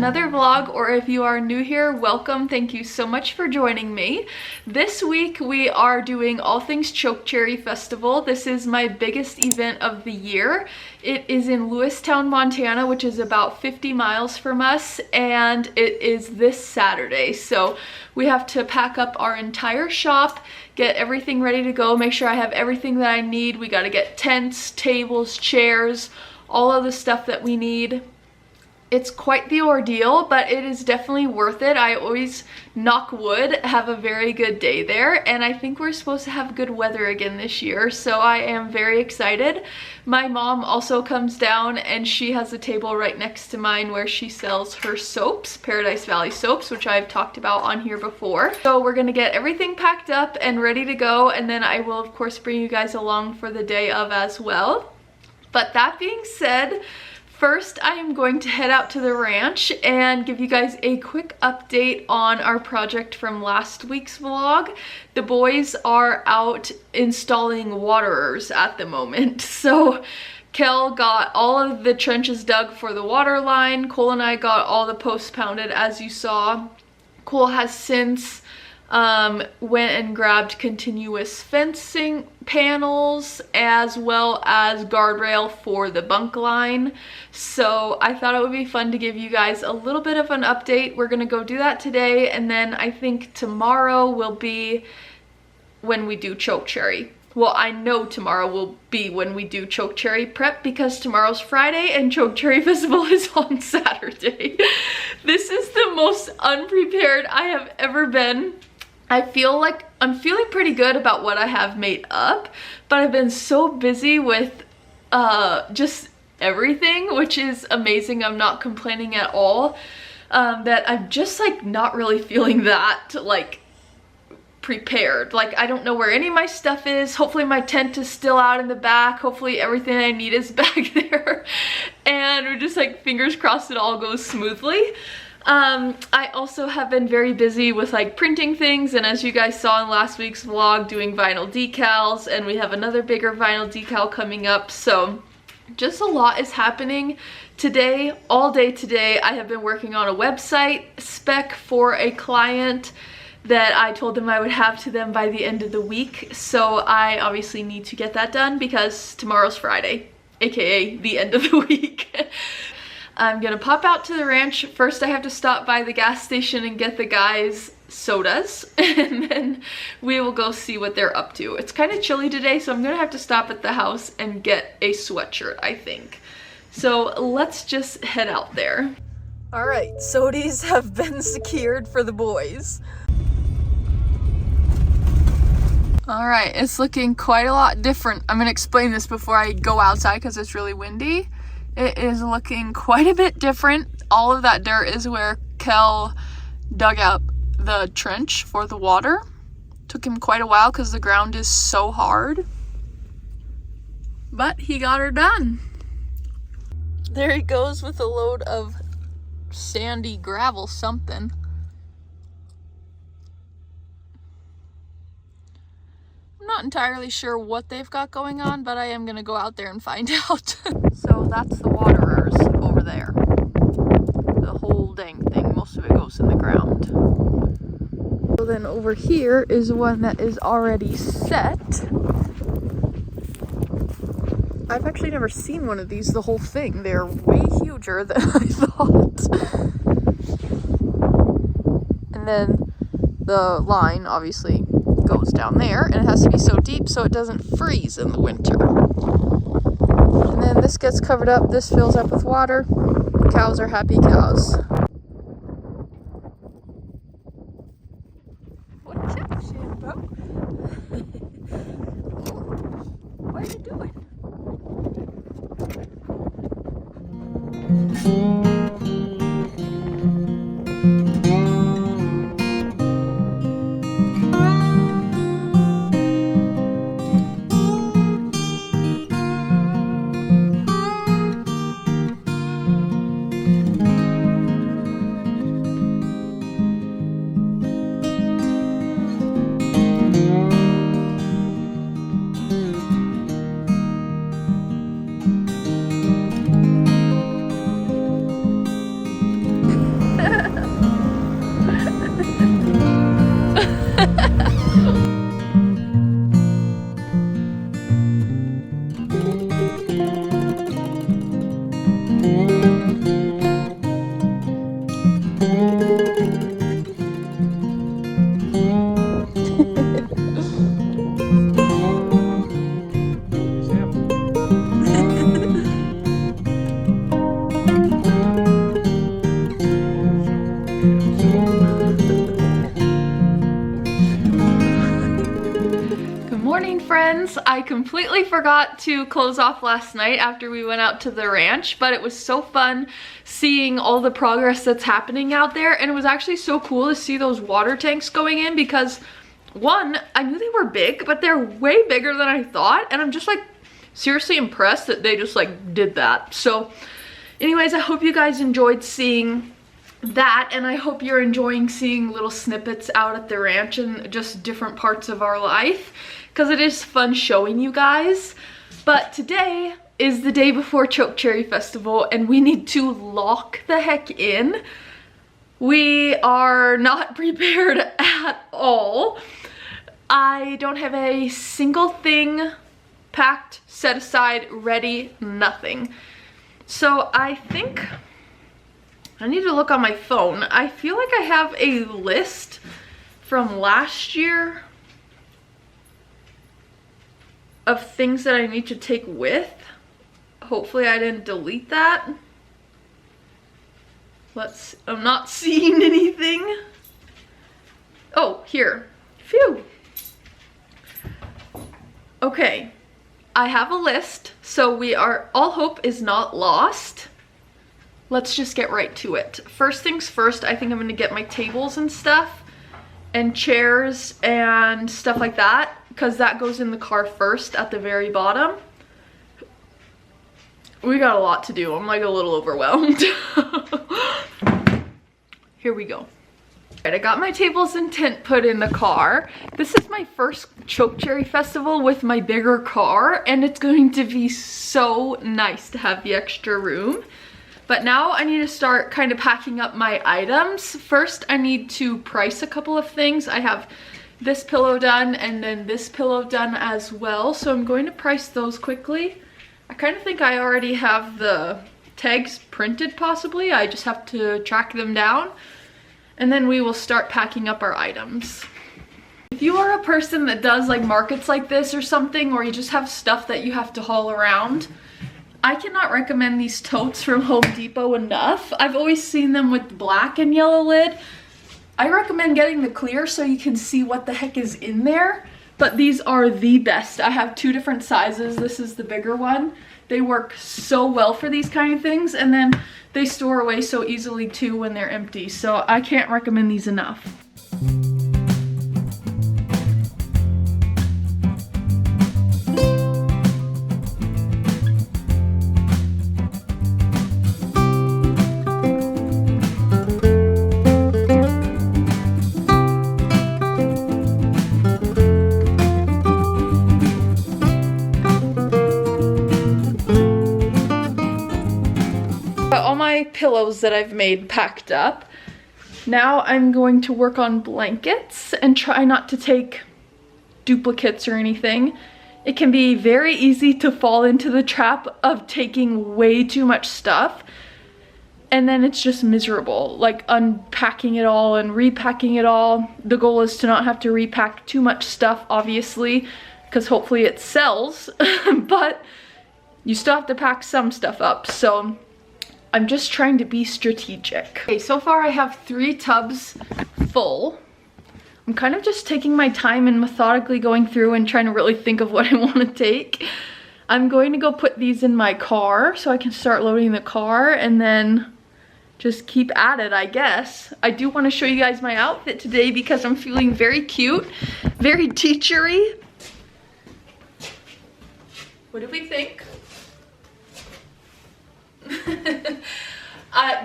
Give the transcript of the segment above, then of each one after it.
another vlog, or if you are new here, welcome. Thank you so much for joining me. This week we are doing all things Chokecherry Festival. This is my biggest event of the year. It is in Lewistown, Montana, which is about 50 miles from us, and it is this Saturday. So we have to pack up our entire shop, get everything ready to go, make sure I have everything that I need. We got to get tents, tables, chairs, all of the stuff that we need. It's quite the ordeal, but it is definitely worth it. I always, knock wood, have a very good day there, and I think we're supposed to have good weather again this year, so I am very excited. My mom also comes down, and she has a table right next to mine where she sells her soaps, Paradise Valley soaps, which I've talked about on here before. So we're gonna get everything packed up and ready to go, and then I will of course bring you guys along for the day of as well. But that being said, first, I am going to head out to the ranch and give you guys a quick update on our project from last week's vlog. The boys are out installing waterers at the moment. So Kel got all of the trenches dug for the water line. Cole and I got all the posts pounded, as you saw. Cole has since went and grabbed continuous fencing panels as well as guardrail for the bunk line. So I thought it would be fun to give you guys a little bit of an update. We're gonna go do that today, and then I think tomorrow will be when we do Chokecherry. Well, I know tomorrow will be when we do Chokecherry prep, because tomorrow's Friday and Chokecherry Festival is on Saturday. This is the most unprepared I have ever been. I feel like I'm feeling pretty good about what I have made up, but I've been so busy with just everything, which is amazing. I'm not complaining at all, that I'm just like not really feeling that like prepared. Like, I don't know where any of my stuff is. Hopefully my tent is still out in the back. Hopefully everything I need is back there, and we're just like fingers crossed it all goes smoothly. I also have been very busy with like printing things, and as you guys saw in last week's vlog, doing vinyl decals, and we have another bigger vinyl decal coming up. So just a lot is happening today. All day today I have been working on a website spec for a client that I told them I would have to them by the end of the week. So I obviously need to get that done because tomorrow's Friday, aka the end of the week. I'm gonna pop out to the ranch. First I have to stop by the gas station and get the guys sodas, and then we will go see what they're up to. It's kind of chilly today, so I'm gonna have to stop at the house and get a sweatshirt, I think. So let's just head out there. All right, sodies have been secured for the boys. All right, it's looking quite a lot different. I'm gonna explain this before I go outside because it's really windy. It is looking quite a bit different. All of that dirt is where Kel dug out the trench for the water. Took him quite a while because the ground is so hard. But he got her done. There he goes with a load of sandy gravel something. I'm not entirely sure what they've got going on, but I am gonna go out there and find out. So that's the waterers over there. The whole dang thing, most of it goes in the ground. So then over here is one that is already set. I've actually never seen one of these, the whole thing. They're way huger than I thought. And then the line obviously goes down there, and it has to be so deep so it doesn't freeze in the winter. And then this gets covered up, this fills up with water. The cows are happy cows. What's up, Shambo? What are you doing? morning, friends. I completely forgot to close off last night after we went out to the ranch, but it was so fun seeing all the progress that's happening out there, and it was actually so cool to see those water tanks going in because one, I knew they were big, but they're way bigger than I thought, and I'm just like seriously impressed that they just like did that. So anyways, I hope you guys enjoyed seeing that, and I hope you're enjoying seeing little snippets out at the ranch and just different parts of our life, because it is fun showing you guys. But today is the day before Chokecherry Festival and we need to lock the heck in. We are not prepared at all. I don't have a single thing packed, set aside, ready, nothing. So I think I need to look on my phone. I feel like I have a list from last year of things that I need to take with. Hopefully I didn't delete that. I'm not seeing anything. Oh, here. Phew. Okay, I have a list, so all hope is not lost. Let's just get right to it. First things first, I think I'm gonna get my tables and stuff and chairs and stuff like that, because that goes in the car first at the very bottom. We got a lot to do. I'm like a little overwhelmed. Here we go. Alright, I got my tables and tent put in the car. This is my first Chokecherry Festival with my bigger car, and it's going to be so nice to have the extra room. But now I need to start kind of packing up my items. First, I need to price a couple of things. I have this pillow done and then this pillow done as well. So I'm going to price those quickly. I kind of think I already have the tags printed possibly. I just have to track them down. And then we will start packing up our items. If you are a person that does like markets like this or something, or you just have stuff that you have to haul around, I cannot recommend these totes from Home Depot enough. I've always seen them with black and yellow lid. I recommend getting the clear so you can see what the heck is in there, but these are the best. I have two different sizes. This is the bigger one. They work so well for these kind of things, and then they store away so easily too when they're empty. So I can't recommend these enough. All my pillows that I've made packed up. Now I'm going to work on blankets and try not to take duplicates or anything. It can be very easy to fall into the trap of taking way too much stuff, and then it's just miserable, like unpacking it all and repacking it all. The goal is to not have to repack too much stuff, obviously, because hopefully it sells, but you still have to pack some stuff up. So I'm just trying to be strategic. Okay, so far I have 3 tubs full. I'm kind of just taking my time and methodically going through and trying to really think of what I want to take. I'm going to go put these in my car so I can start loading the car and then just keep at it, I guess. I do want to show you guys my outfit today because I'm feeling very cute, very teachery. What do we think?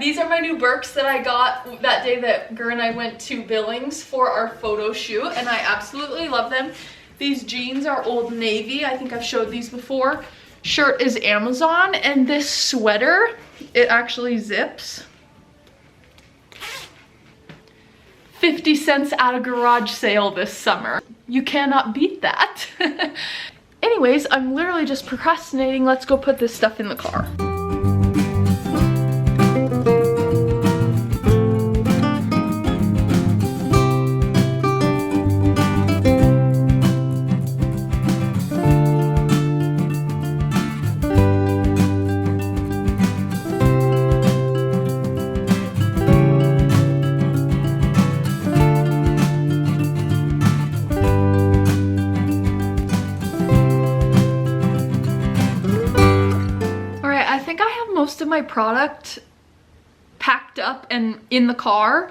These are my new Birks that I got that day that Gur and I went to Billings for our photo shoot, and I absolutely love them. These jeans are Old Navy. I think I've showed these before. Shirt is Amazon, and this sweater, it actually zips. 50 cents at a garage sale this summer. You cannot beat that. Anyways, I'm literally just procrastinating. Let's go put this stuff in the car. most of my product packed up and in the car.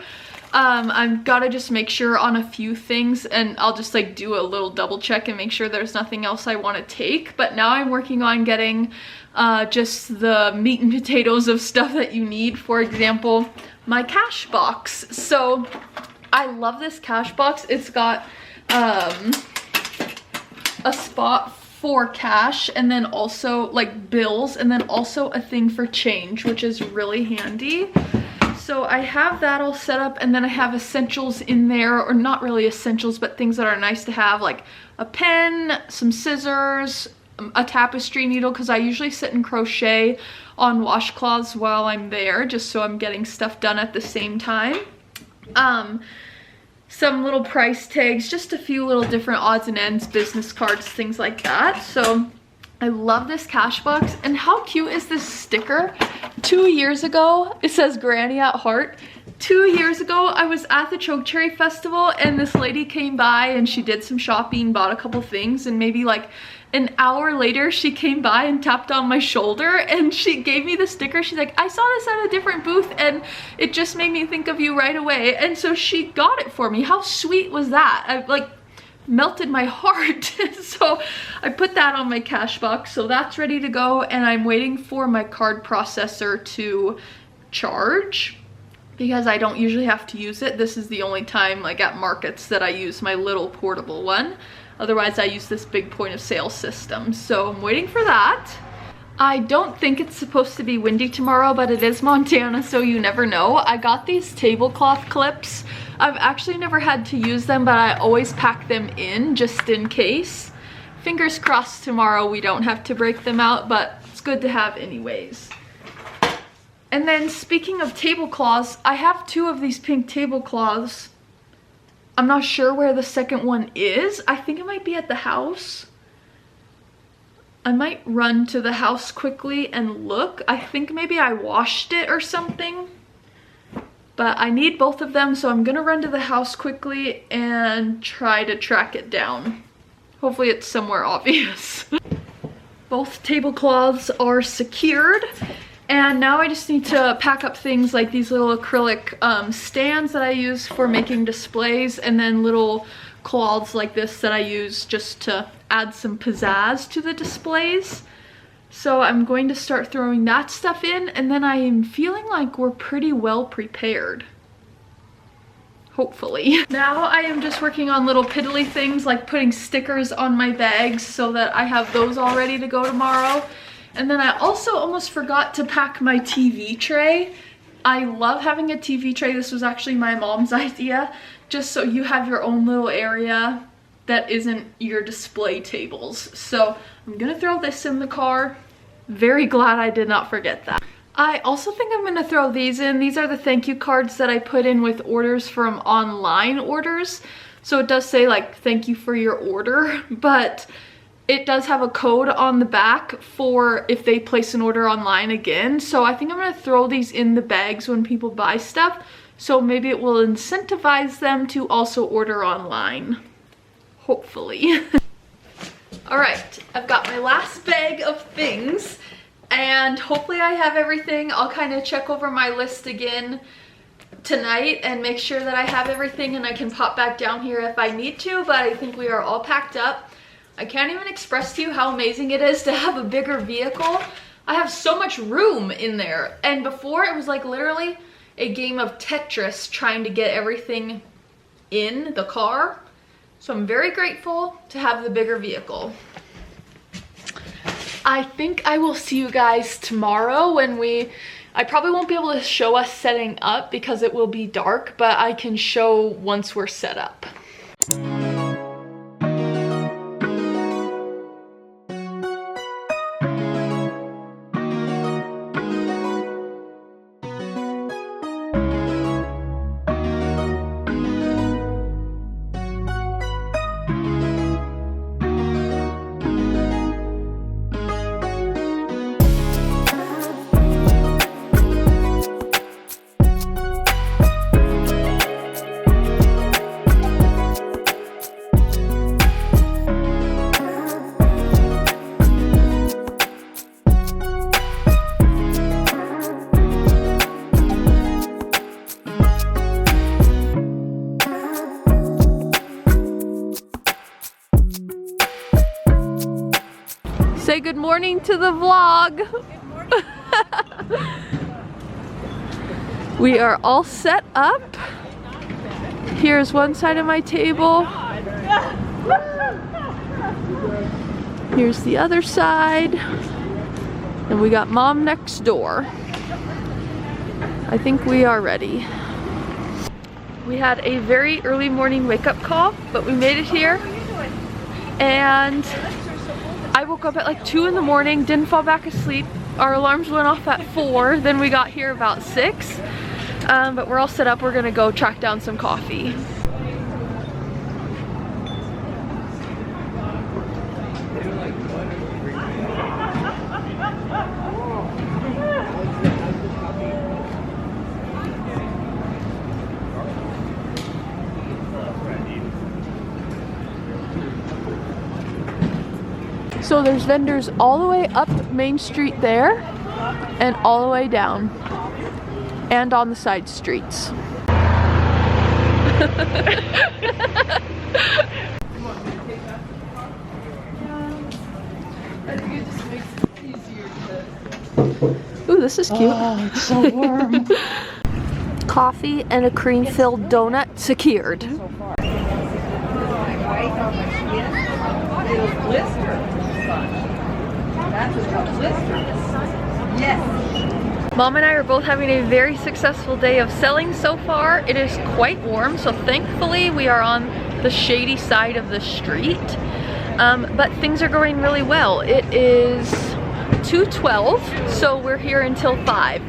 I've got to just make sure on a few things, and I'll just like do a little double check and make sure there's nothing else I want to take. But now I'm working on getting just the meat and potatoes of stuff that you need. For example, my cash box. So I love this cash box. It's got a spot for cash, and then also like bills, and then also a thing for change, which is really handy. So I have that all set up, and then I have essentials in there, or not really essentials, but things that are nice to have, like a pen, some scissors, a tapestry needle, because I usually sit and crochet on washcloths while I'm there, just so I'm getting stuff done at the same time. Some little price tags, just a few little different odds and ends, business cards, things like that. So I love this cash box. And how cute is this sticker? 2 years ago, it says Granny at Heart. 2 years ago, I was at the Chokecherry Festival, and this lady came by and she did some shopping, bought a couple things, and maybe like an hour later she came by and tapped on my shoulder and she gave me the sticker. She's like, I saw this at a different booth and it just made me think of you right away. And so she got it for me. How sweet was that? I like melted my heart. So I put that on my cash box, so that's ready to go, and I'm waiting for my card processor to charge because I don't usually have to use it. This is the only time like at markets that I use my little portable one. Otherwise I use this big point of sale system. So I'm waiting for that. I don't think it's supposed to be windy tomorrow, but it is Montana, so you never know. I got these tablecloth clips. I've actually never had to use them, but I always pack them in just in case. Fingers crossed tomorrow we don't have to break them out, but it's good to have anyways. And then speaking of tablecloths, I have 2 of these pink tablecloths. I'm not sure where the second one is. I think it might be at the house. I might run to the house quickly and look. I think maybe I washed it or something. But I need both of them, so I'm gonna run to the house quickly and try to track it down. Hopefully it's somewhere obvious. Both tablecloths are secured, and now I just need to pack up things like these little acrylic stands that I use for making displays, and then little cloths like this that I use just to add some pizzazz to the displays. So I'm going to start throwing that stuff in, and then I am feeling like we're pretty well prepared. Hopefully. Now I am just working on little piddly things like putting stickers on my bags so that I have those all ready to go tomorrow. And then I also almost forgot to pack my TV tray. I love having a TV tray. This was actually my mom's idea, just so you have your own little area that isn't your display tables. So I'm gonna throw this in the car. Very glad I did not forget that. I also think I'm gonna throw these in. These are the thank you cards that I put in with orders from online orders. So it does say like, thank you for your order, but it does have a code on the back for if they place an order online again. So I think I'm gonna throw these in the bags when people buy stuff. So maybe it will incentivize them to also order online. Hopefully. All right, I've got my last bag of things, and hopefully I have everything. I'll kind of check over my list again tonight and make sure that I have everything, and I can pop back down here if I need to, but I think we are all packed up. I can't even express to you how amazing it is to have a bigger vehicle. I have so much room in there, and before it was like literally a game of Tetris trying to get everything in the car. So I'm very grateful to have the bigger vehicle. I think I will see you guys tomorrow when I probably won't be able to show us setting up because it will be dark, but I can show once we're set up. Say good morning to the vlog. Good morning. We are all set up. Here's one side of my table. Here's the other side. And we got Mom next door. I think we are ready. We had a very early morning wake-up call, but we made it here. And I woke up at like 2 in the morning, didn't fall back asleep. Our alarms went off at 4, then we got here about 6. But we're all set up. We're gonna go track down some coffee. So there's vendors all the way up Main Street there and all the way down and on the side streets. Ooh, this is cute. Oh, it's so warm. Coffee and a cream-filled donut secured. So far. It'll blister. That's what blisters. Yes. Mom and I are both having a very successful day of selling so far. It is quite warm, so thankfully we are on the shady side of the street. But things are going really well. It is 2:12, so we're here until 5.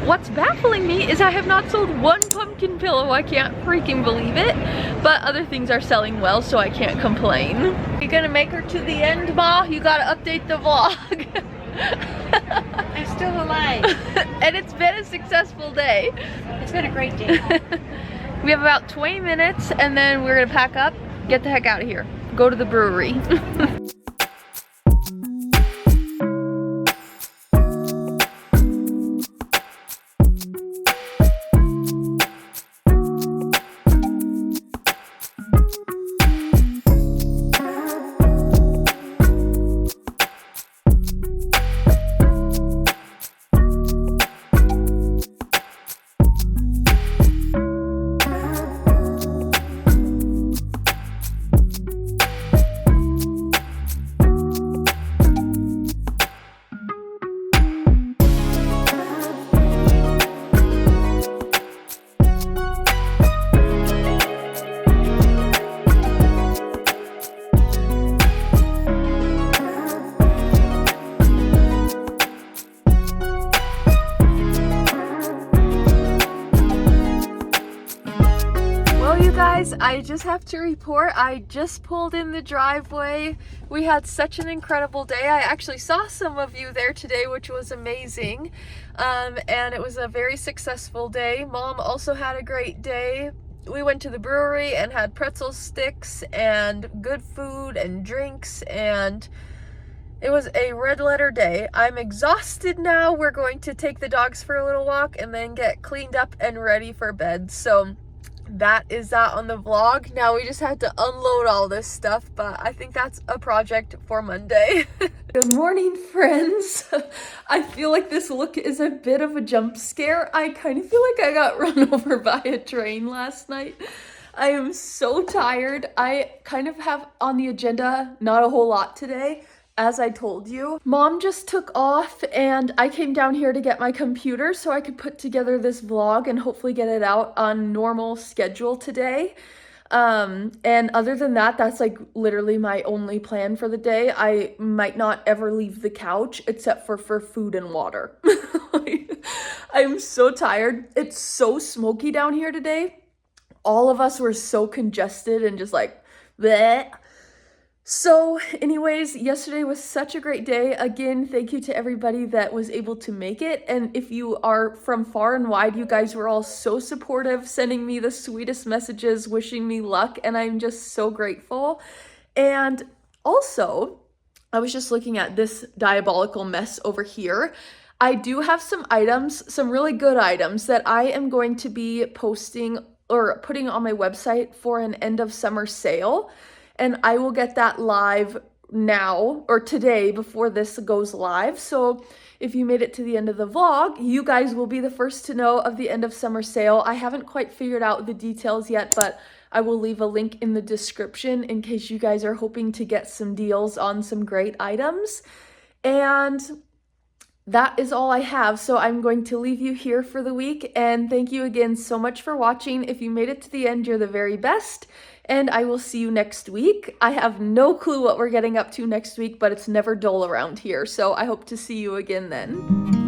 What's baffling me is I have not sold one pumpkin pillow. I can't freaking believe it. But other things are selling well, so I can't complain. You gonna make her to the end, Ma? You gotta update the vlog. I'm still alive. And it's been a successful day. It's been a great day. We have about 20 minutes and then we're gonna pack up, get the heck out of here. Go to the brewery. I just have to report, I just pulled in the driveway. We had such an incredible day. I actually saw some of you there today, which was amazing. And it was a very successful day. Mom also had a great day. We went to the brewery and had pretzel sticks and good food and drinks, and it was a red letter day. I'm exhausted now. We're going to take the dogs for a little walk and then get cleaned up and ready for bed. So that is that on the vlog. Now we just had to unload all this stuff, but I think that's a project for Monday. Good morning, friends. I feel like this look is a bit of a jump scare. I kind of feel like I got run over by a train last night. I am so tired. I kind of have on the agenda not a whole lot today, as I told you. Mom just took off and I came down here to get my computer so I could put together this vlog and hopefully get it out on normal schedule today. And other than that, that's like literally my only plan for the day. I might not ever leave the couch except for food and water. I'm so tired. It's so smoky down here today. All of us were so congested and just like bleh. So anyways, yesterday was such a great day. Again, thank you to everybody that was able to make it. And if you are from far and wide, you guys were all so supportive, sending me the sweetest messages, wishing me luck, and I'm just so grateful. And also, I was just looking at this diabolical mess over here. I do have some items, some really good items that I am going to be posting or putting on my website for an end of summer sale. And I will get that live now or today before this goes live. So if you made it to the end of the vlog, you guys will be the first to know of the end of summer sale. I haven't quite figured out the details yet, but I will leave a link in the description in case you guys are hoping to get some deals on some great items. And that is all I have, so I'm going to leave you here for the week, and thank you again so much for watching. If you made it to the end, you're the very best, and I will see you next week. I have no clue what we're getting up to next week, but it's never dull around here, so I hope to see you again then.